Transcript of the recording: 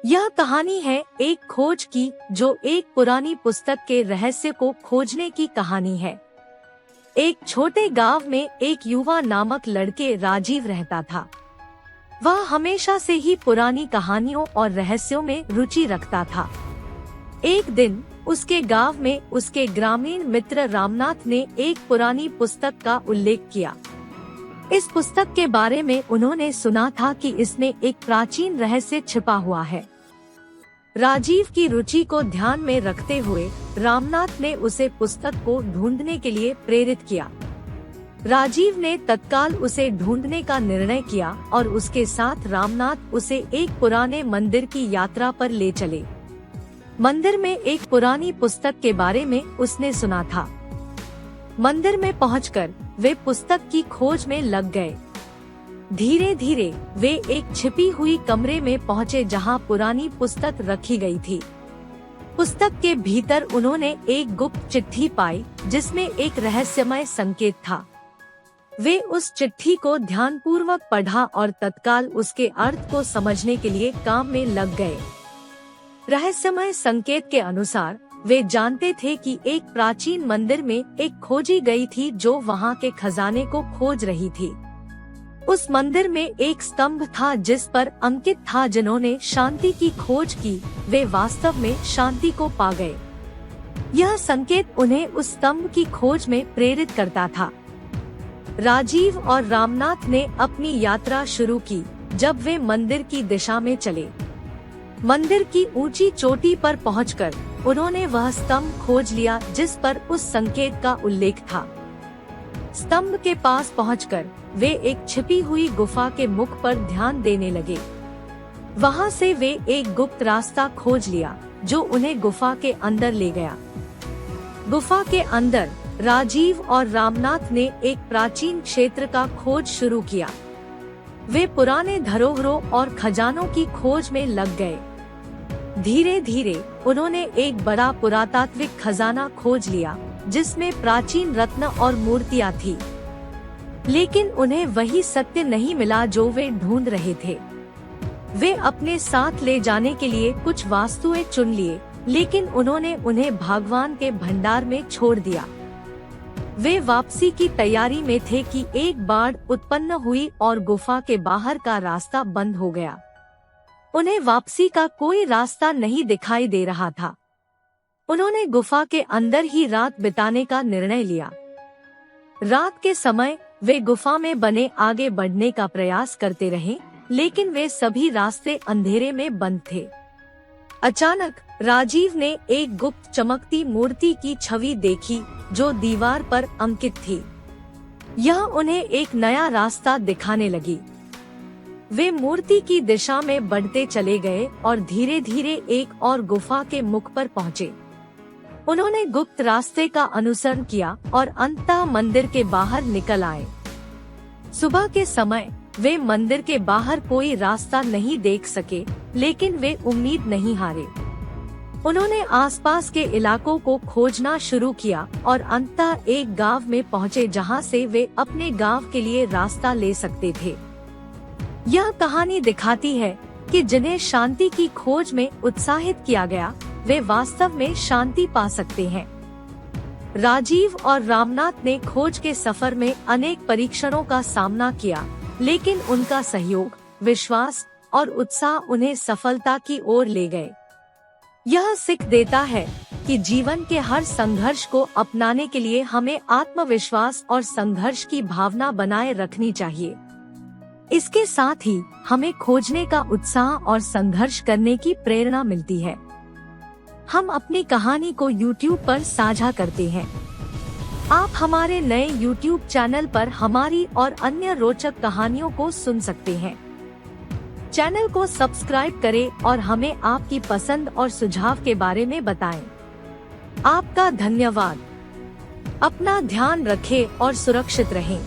यह कहानी है एक खोज की, जो एक पुरानी पुस्तक के रहस्य को खोजने की कहानी है। एक छोटे गांव में एक युवा नामक लड़के राजीव रहता था। वह हमेशा से ही पुरानी कहानियों और रहस्यों में रुचि रखता था। एक दिन उसके गांव में उसके ग्रामीण मित्र रामनाथ ने एक पुरानी पुस्तक का उल्लेख किया। इस पुस्तक के बारे में उन्होंने सुना था कि इसमें एक प्राचीन रहस्य छिपा हुआ है। राजीव की रुचि को ध्यान में रखते हुए रामनाथ ने उसे पुस्तक को ढूंढने के लिए प्रेरित किया। राजीव ने तत्काल उसे ढूंढने का निर्णय किया और उसके साथ रामनाथ उसे एक पुराने मंदिर की यात्रा पर ले चले। मंदिर में एक पुरानी पुस्तक के बारे में उसने सुना था। मंदिर में पहुंचकर वे पुस्तक की खोज में लग गए। धीरे धीरे वे एक छिपी हुई कमरे में पहुंचे जहां पुरानी पुस्तक रखी गई थी। पुस्तक के भीतर उन्होंने एक गुप्त चिट्ठी पाई जिसमें एक रहस्यमय संकेत था। वे उस चिट्ठी को ध्यानपूर्वक पढ़ा और तत्काल उसके अर्थ को समझने के लिए काम में लग गए। रहस्यमय संकेत के अनुसार वे जानते थे कि एक प्राचीन मंदिर में एक खोजी गई थी जो वहां के खजाने को खोज रही थी। उस मंदिर में एक स्तंभ था जिस पर अंकित था, जिन्होंने शांति की खोज की वे वास्तव में शांति को पा गए। यह संकेत उन्हें उस स्तंभ की खोज में प्रेरित करता था। राजीव और रामनाथ ने अपनी यात्रा शुरू की। जब वे मंदिर की दिशा में चले, मंदिर की ऊंची चोटी पर पहुंचकर उन्होंने वह स्तंभ खोज लिया जिस पर उस संकेत का उल्लेख था। स्तंभ के पास पहुंचकर वे एक छिपी हुई गुफा के मुख पर ध्यान देने लगे। वहां से वे एक गुप्त रास्ता खोज लिया जो उन्हें गुफा के अंदर ले गया। गुफा के अंदर राजीव और रामनाथ ने एक प्राचीन क्षेत्र का खोज शुरू किया। वे पुराने धरोहरों और खजानों की खोज में लग गए। धीरे धीरे उन्होंने एक बड़ा पुरातात्विक खजाना खोज लिया जिसमें प्राचीन रत्न और मूर्तियां थी, लेकिन उन्हें वही सत्य नहीं मिला जो वे ढूंढ रहे थे। वे अपने साथ ले जाने के लिए कुछ वस्तुएं चुन लिए, लेकिन उन्होंने उन्हें भगवान के भंडार में छोड़ दिया। वे वापसी की तैयारी में थे कि एक बाढ़ उत्पन्न हुई और गुफा के बाहर का रास्ता बंद हो गया। उन्हें वापसी का कोई रास्ता नहीं दिखाई दे रहा था। उन्होंने गुफा के अंदर ही रात बिताने का निर्णय लिया। रात के समय वे गुफा में बने आगे बढ़ने का प्रयास करते रहे, लेकिन वे सभी रास्ते अंधेरे में बंद थे। अचानक राजीव ने एक गुप्त चमकती मूर्ति की छवि देखी जो दीवार पर अंकित थी। यह उन्हें एक नया रास्ता दिखाने लगी। वे मूर्ति की दिशा में बढ़ते चले गए और धीरे धीरे एक और गुफा के मुख पर पहुँचे। उन्होंने गुप्त रास्ते का अनुसरण किया और अंततः मंदिर के बाहर निकल आए। सुबह के समय वे मंदिर के बाहर कोई रास्ता नहीं देख सके, लेकिन वे उम्मीद नहीं हारे। उन्होंने आसपास के इलाकों को खोजना शुरू किया और अंततः एक गांव में पहुंचे जहां से वे अपने गांव के लिए रास्ता ले सकते थे। यह कहानी दिखाती है कि जिन्हें शांति की खोज में उत्साहित किया गया वे वास्तव में शांति पा सकते हैं। राजीव और रामनाथ ने खोज के सफर में अनेक परीक्षणों का सामना किया, लेकिन उनका सहयोग, विश्वास और उत्साह उन्हें सफलता की ओर ले गए। यह सीख देता है कि जीवन के हर संघर्ष को अपनाने के लिए हमें आत्मविश्वास और संघर्ष की भावना बनाए रखनी चाहिए। इसके साथ ही हमें खोजने का उत्साह और संघर्ष करने की प्रेरणा मिलती है। हम अपनी कहानी को YouTube पर साझा करते हैं। आप हमारे नए YouTube चैनल पर हमारी और अन्य रोचक कहानियों को सुन सकते हैं। चैनल को सब्सक्राइब करें और हमें आपकी पसंद और सुझाव के बारे में बताएं। आपका धन्यवाद। अपना ध्यान रखें और सुरक्षित रहें।